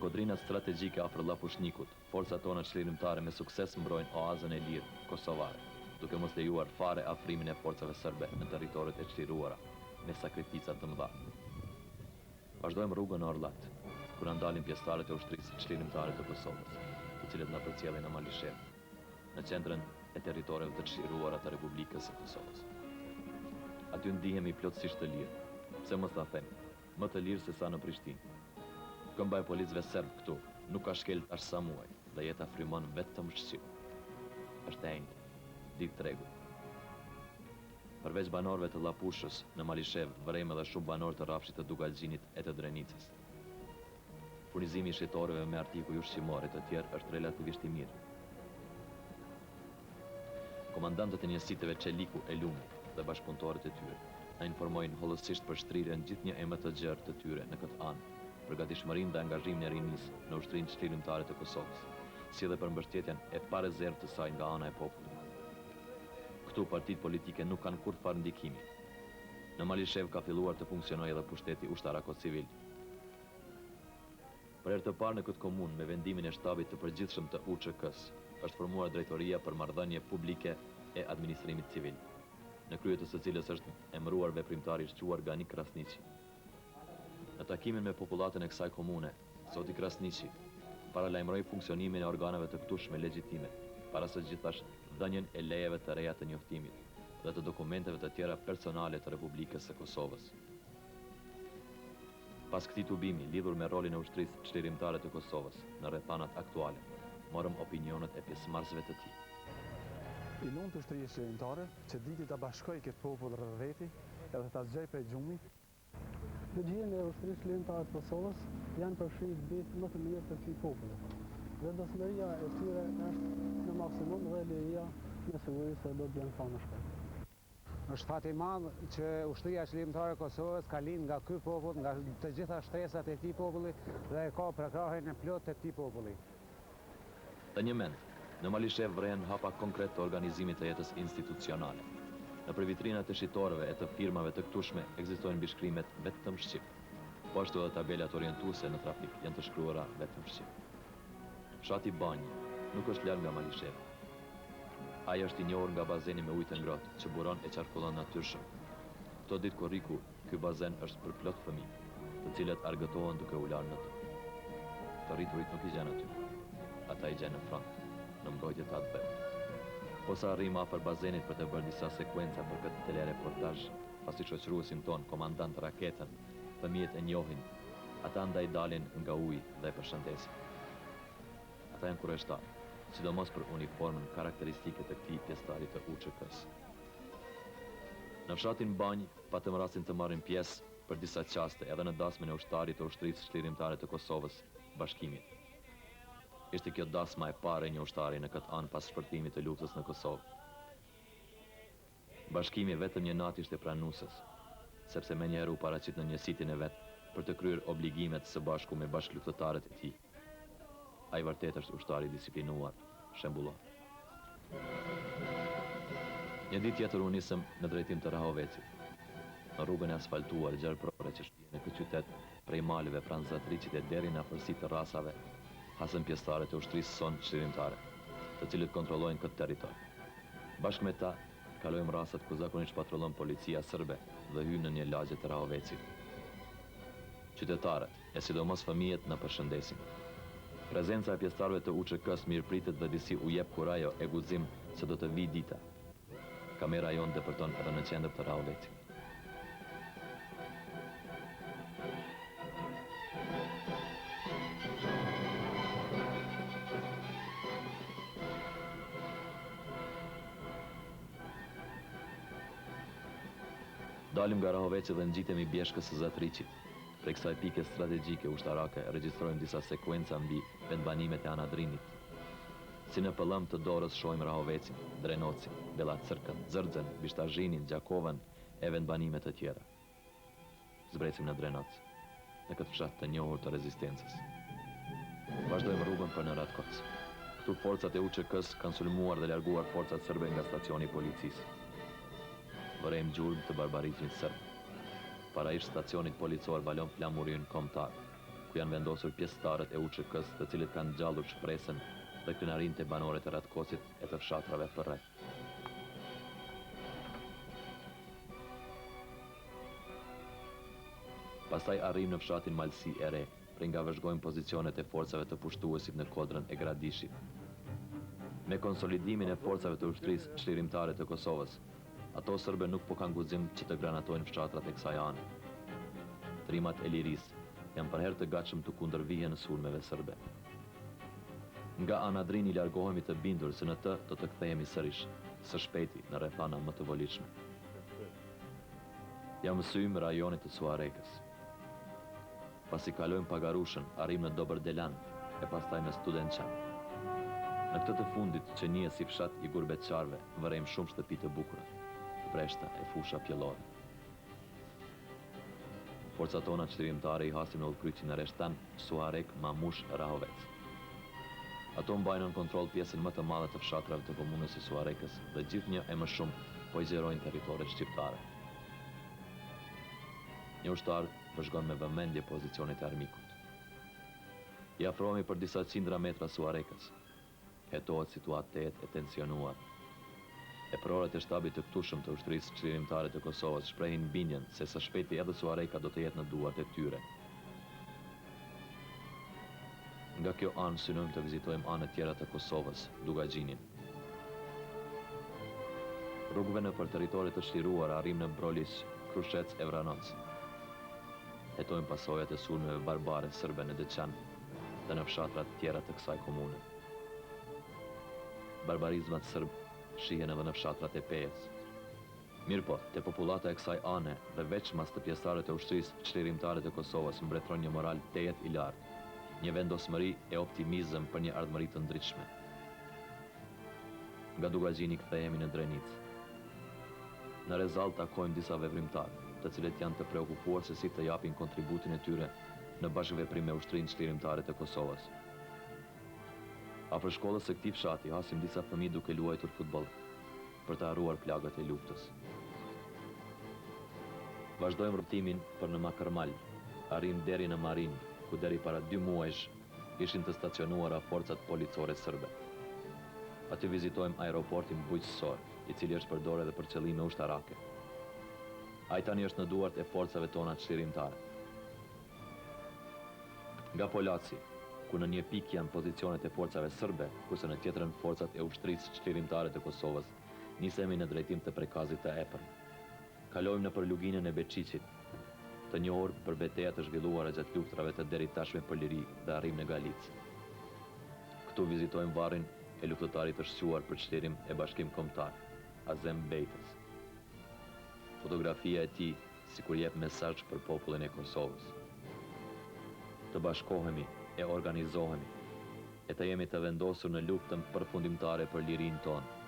kodrinat strategjike afër Llapushnikut, forcat tona çlirimtare me sukses mbrojnë oazën e lirë kosovare, duke mos lejuar fare afrimin e forcave serbe në territoret e çliruara, me sakrifica të mëdha. Vazhdojmë rrugën në Orllat, ku na ndalin pjesëtarët e ushtrisë çlirimtare të Kosovës, të cilët na përcjellin në Malishev, në qendrën e territoreve të çliruara të Republikës së Kosovës. Aty ndihemi plotësisht të lirë, pse mos ta them, më të lirë se sa në Prishtinë. Këmba e policëve serb këtu nuk ka shkel tash sa muaj dhe jeta frymon vetëm shqip. Është e njëjtë, ditë tregu. Përveç banorëve të Llapushës, në Malishev vërejmë edhe shumë banor të Rafshit, të Dugalgjinit e të Drenicës. Furnizimi i shitoreve me artikuj ushqimor e të tjerë është relativisht i mirë. Komandantët e njësiteve Çeliku e Lumi dhe bashkëpunëtorët e tyre na informojnë hollësisht për shtrirjen gjithnjë e më të gjerë të tyre në këtë anë, për gatishmërinë dhe angazhimin e rinisë në ushtrinë çlirimtare të Kosovës, si dhe për mbështetjen e parezervë të saj nga ana e popullit. Këtu partitë politike nuk kanë kurrë ndikimi. Në Malishev ka filluar të funksionojë edhe pushteti ushtarako-civil. Për herë të parë në këtë komunë, me vendimin e shtabit të përgjithshëm të UÇK-s, është formuar drejtoria për marrëdhënie publike e administrimit civil, në krye të së cilës është emëruar veprimtari i shquar Gani Krasniqi. Në takimin me popullatën e kësaj komune, zoti Krasniqi paralajmëroi funksionimin e organeve të këtushme legjitime, para së gjithashtu dhënien e lejeve të reja të njoftimit dhe të dokumenteve të tjera personale të Republikës së Kosovës. Pas këtij tubimi, lidhur me rolin e ushtrisë çlirimtare të Kosovës në rrethanat aktuale, morëm opinionet e pjesëmarrësve të tij. I lumt ushtrisë çlirimtare që diti ta bashkoj këtë popull rreth veti edhe ta zgjoj prej xhumit. Në gjirën e ushtrisë çlirimtare të Kosovës janë përfshirë bitë më të mirë të këtij populli. Dhe dashuria e tyre është në maksimum dhe liria në siguri se do të jenë fa më shpejt. Është fat i madh që ushtria çlirimtare e Kosovës ka lind nga ky popull, nga të gjitha shtresat e këtij populli dhe ka prekrahjen e plotë të këtij populli. Të një mend, në Malishev vrehen hapa konkret të organizimit të jetës institucionale. Në vitrinat e shitoreve e të firmave të këtushme ekzistojnë bishkrimet vetëm shqip. Po ashtu edhe tabelat orientuese në trafik janë të shkruara vetëm shqip. Fshati Banjë nuk është larg nga Malishev. Ai është i njohur nga bazeni me ujë të ngrohtë që buron e qarkullon natyrshëm. Këto ditë korriku, ky bazen është për plot fëmijë, të cilët argëtohen duke u larë në të. Të rriturit nuk i gjen aty. Ata i gjen në front, në mbrojtje të atë vetë. Posa arrim afër bazenit për të bërë disa sekuenca për këtë telereportazh, pasi shoqëruesin ton, komandant Raketën, fëmijët e njohin, ata ndaj dalin nga uji dhe e përshëndesin. Ata janë kurreshtar, sidomos për uniformën karakteristike të këtij pjesëtari të UÇK-s. Në fshatin Banjë patëm rastin të marrim pjesë për disa qaste edhe në dasmën e ushtarit të ushtrisë çlirimtare të Kosovës, Bashkimit. Ishte kjo dasma e parë e një ushtari në këtë anë pas shpërtimit të luftës në Kosovë. Bashkimi vetëm një natë ishte pranuesës, sepse menjëherë u paraqit në njësitin e vet për të kryer obligimet së bashku me bashkëluftëtarët e tij. Ai vërtet është ushtari disiplinuar, shembullor. Një ditë tjetër u nisëm në drejtim të Rahovecit. Në rrugën e asfaltuar gjerprore që shtihet në këtë qytet, prej maleve pranë Zatriçit e deri në afërsitë të rrasave, hasën pjesëtarët e ushtrisë sonë çlirimtare, të cilët kontrollojnë këtë territor. Bashkë me ta, kalojmë rastet ku zakonisht patrollon policia serbe dhe hyn në një lagje të Rahovecit. Qytetarët, e sidomos fëmijët, na përshëndesin. Prezenca e pjesëtarëve të UÇK-s mirëpritet dhe disi u jep kurajo e guzim se do të vijë dita. Kamera jonë depërton edhe në qendër të Rahovecit. Dalim nga Rahoveci dhe ngjitemi bjeshkës së Zatriçit. Prej kësaj pike strategjike ushtarake regjistrojmë disa sekuenca mbi vendbanimet e Anadrinit. Si në pëllëm të dorës shohim Rahovecin, Drenocin, Bellacërkën, Zërdzen, Bishtazhinin, Gjakovën e vendbanimet të tjera. Zbresim në Drenoc, në këtë fshat të njohur të rezistencës. Vazhdojmë rrugën për në Ratkoc. Këtu forcat e UÇK-s kanë sulmuar dhe larguar forcat serbe nga stacioni i policisë. Vërejmë gjurmë të barbarizmit serb. Para ish stacionit policor valon flamurin kombëtar. ku janë vendosur pjesëtarët e UÇK-s, të cilët kanë ngjallur shpresën dhe krenarinë të banorëve të Ratkosit e të fshatrave përreth. Pastaj arrim në fshatin Malsi e Re, prej nga vëzhgojmë pozicionet e forcave të pushtuesit në kodrën e Gradishit. Me konsolidimin e forcave të ushtrisë çlirimtare të Kosovës, ato sërbe nuk po kanë guxim që të granatojnë fshatrat e kësaj ane. Trimat e lirisë janë për herë të gatshëm të kundërvihen sulmeve sërbe. Nga ana Drini largohemi të bindur se në të do të kthehemi sërish, së shpejti në rrethana më të volitshme. Jam mësym rajonit të Suarekës. Pasi kalojmë Pagarushën, arrim në Dobërdelan e pastaj në Studençan. Në këtë të fundit që njihet si fshat i gurbetçarëve, vërejmë shumë shtëpi të bukura, preshta e fusha pjellore. Forcat tona çlirimtare i hasim në udhkryqin e Reshtan, Suarek, Mamush, Rahovec. Ato mbajnë në kontroll pjesën më të madhe të fshatrave të komunës së Suarekës dhe gjithnjë e më shumë po i zgjerojnë territoret shqiptare. Një ushtar vëzhgon me vëmendje pozicionet e armikut. I afrohemi për disa qindra metra Suarekës. Hetohet situatë e tensionuar. Eprorët e shtabit të këtushëm të ushtrisë çlirimtare të Kosovës shprehin bindjen se së shpejti edhe Suareka do të jetë në duart e tyre. Nga kjo anë synojmë të vizitojmë anët tjera të Kosovës, Dugaxhinin. Rrugëve në për teritorit të çliruar arrim në Brolis, Krushec e Vranoc. Hetojmë pasojat e sulmeve barbare sërbe në Deçan dhe në fshatrat tjera të kësaj komune. Barbarizmat sërb shihen edhe në fshatrat e Pejës. Mirëpo, te populata e kësaj ane dhe veç mas të pjesëtarët e ushtrisë çlirimtare të Kosovës mbretëron një moral tejet i lartë, një vendosmëri e optimizëm për një ardhmëri të ndritshme. Nga Dugaxhini kthehemi në Drenicë. Në Rezall takojmë disa veprimtarë, të cilët janë të preokupuar se si të japin kontributin e tyre në bashkëveprim me ushtrinë çlirimtare të Kosovës. Afër shkollës së këtij fshati hasim disa fëmijë duke luajtur futboll për të harruar plagët e luftës. Vazhdojmë rrëtimin për në Makarmal, arrim deri në Marin, ku deri para 2 muajsh ishin të stacionuara forcat policore sërbe. Aty vizitojmë aeroportin bujqësor, i cili është përdorur edhe për qëllime ushtarake. Ai tani është në duart e forcave tona çlirimtare. Nga Polaci, ku në një pikë janë pozicionet e forcave sërbe, kurse në tjetrën forcat e ushtrisë çlirimtare të Kosovës, nisemi në drejtim të prekazit të Epër. Kalojmë në përluginën e Beçiçit, të njohur për betejat të zhvilluara gjatë luftrave të deri tashme për liri dhe arrim në Galicë. Këtu vizitojmë varrin e luftëtarit të shquar për çlirim e Bashkim Kombëtar, Azem Bejtës. Fotografia e tij sikur jep mesazh për popullin e Kosovës. Të bashkohemi e organizohemi, e të jemi të vendosur në luftën përfundimtare për lirinë tonë.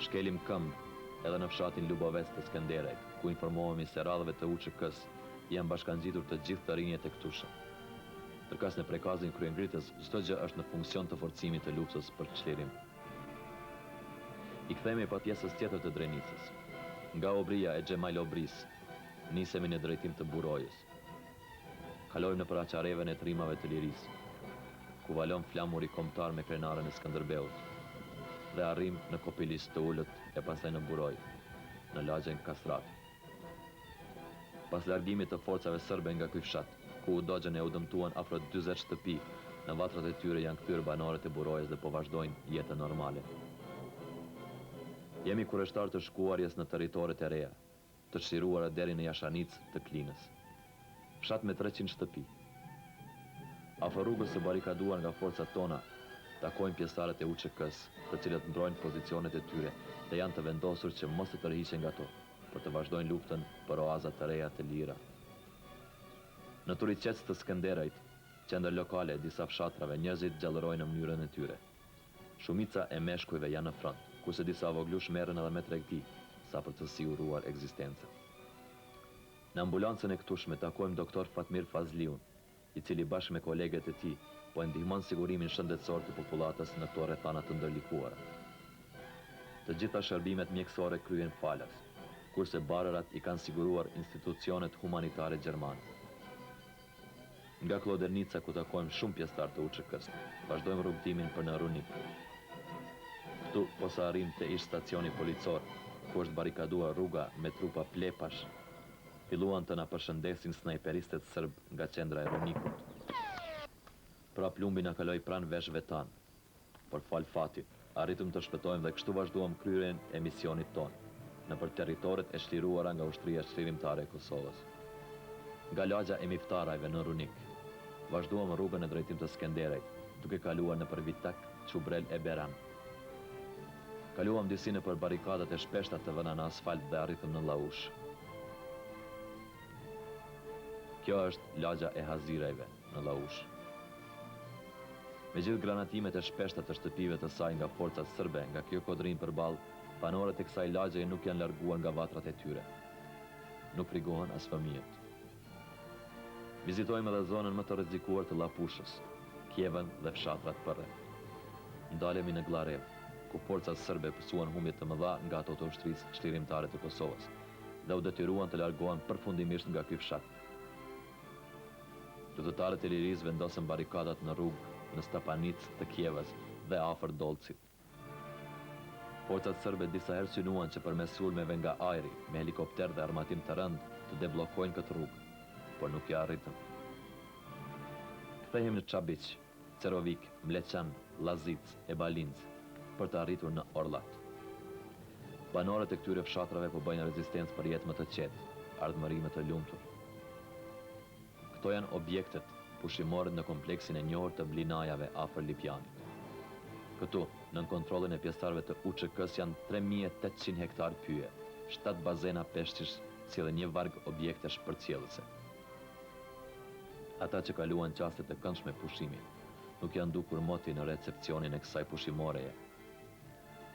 Shkelim këmbë edhe në fshatin Lubovec të Skenderajt, ku informohemi se radhëve të UÇK-s janë bashkangjitur të gjithë të rinjet e këtushëm. Ndërkas në prekazin kryengritës, çdo gjë është në funksion të forcimit të luftës për çlirim. I kthehemi pa pjesës tjetër të Drenicës. Nga Obria e Xhemal Obris, nisemi në drejtim të Burojës. Kalojmë në paraçareven e trimave të lirisë, ku valon flamuri kombëtar me krenaren e Skënderbeut, dhe arrim në Kopilis të Ulët e pastaj në Buroj, në lagjen Kastrati. Pas largimit të forcave sërbe nga ky fshat, ku u dogjën e u dëmtuan afro 40 shtëpi, në vatrat e tyre janë kthyer banorët e Burojës dhe po vazhdojnë jetën normale. Jemi kurreshtar të shkuarjes në territoret e reja, të çliruara deri në Jashanicë të Klinës. Fshat me 300 shtëpi. Afër rrugës së barikaduar nga forcat tona, takojnë pjesëtarët e UÇK-s, të cilët mbrojnë pozicionet e tyre dhe janë të vendosur që mos të tërhiqen nga to, për të vazhdojnë luftën për oaza të reja të lira. Në Turiqec të Skënderajt, qendër lokale e disa fshatrave, njerëzit gjallërojnë në mënyrën e tyre. Shumica e meshkujve janë në front, kurse disa voglush merren edhe me tregti, sa për të siguruar ekzistencën. Në ambulancën e këtushme takojmë doktor Fatmir Fazliun, i cili bashkë me kolegët e tij po e ndihmon sigurimin shëndetësor të popullatës në këto rrethana të ndërlikuara. Të gjitha shërbimet mjekësore kryen falas, kurse barërat i kanë siguruar institucionet humanitare gjermane. Nga Klodernica ku takojmë shumë pjesëtar të UÇK-s, vazhdojmë rrugtimin për në Runik. Këtu posa arrim te ish stacioni policor, ku është barikaduar rruga me trupa plepash, filluan të na përshëndesin snajperistet serb nga qendra e Runikut. Pra plumbi na kaloi pranë veshëve tan, por fal fatit, arritëm të shpëtojmë dhe kështu vazhduam kryerjen e misionit ton, nëpër territoret e shtliruara nga ushtria shtrimtare e Kosovës. Nga lagja e Miftarajve në Runik, vazhduam rrugën në drejtim të Skenderajt, duke kaluar nëpër Vitak, Çubrel e Beran. Kaluam disi nëpër barikadat e shpeshta të vëna në asfalt dhe arritëm në Llaush. Kjo është lagja e Hazirajve në Llaush. Me gjithë granatimet e shpeshta të shtëpive të saj nga forcat serbe nga kjo kodrin përballë, banorët e kësaj lagje nuk janë larguar nga vatrat e tyre. Nuk frigohen as fëmijët. Vizitojmë edhe zonën më të rrezikuar të Llapushës, Kjevën dhe fshatrat përreth. Ndalemi në Glarev, ku forcat serbe pësuan humbje të mëdha nga ato të ushtrisë shtrimtare të Kosovës dhe u detyruan të largohen përfundimisht nga ky fshat. Luftëtarët e lirisë vendosën barikadat në rrugë në Stapanic të Kjevës dhe afër Dolcit. Forcat serbe disa herë synuan që përmes sulmeve nga ajri, me helikopter dhe armatim të rënd, të deblokojnë këtë rrugë, por nuk ja arritën. Kthehemi në Çabiç, Cerovik, Mleçan, Llazic e Balinc për të arritur në Orllat. Banorët e këtyre fshatrave po bëjnë rezistencë për jetë më të qetë, ardhmëri më të lumtur. Këto janë objektet pushimore në kompleksin e njohur të Blinajave afër Lipjanit. Këtu, nën kontrollin e pjesëtarëve të UÇK-s janë 3800 hektar pyje, 7 bazena peshqish si dhe një varg objektesh përcjellëse. Ata që kaluan qaste të këndshme pushimi, nuk janë dukur moti në recepcionin e kësaj pushimoreje.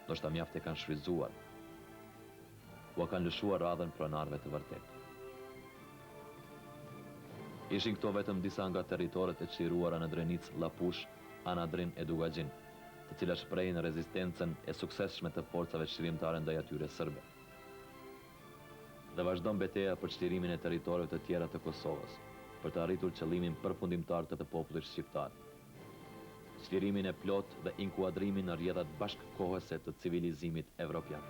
Ndoshta mjaft e kanë shfrytzuar, u kanë lëshuar radhën pronarëve të vërtetë. Ishin këto vetëm disa nga territoret e çliruara në Drenic, Llapush, Anadrin e Dugaxhin, të cilat shprehin rezistencën e suksesshme të forcave shtrimtare ndaj atyre serbe. Dhe vazhdon betejë për çlirimin e territoreve të tjera të Kosovës, për të arritur qëllimin përfundimtar të popullit shqiptar. Çlirimin e plot dhe inkuadrimin në rrjedhat bashkëkohëse të civilizimit evropian.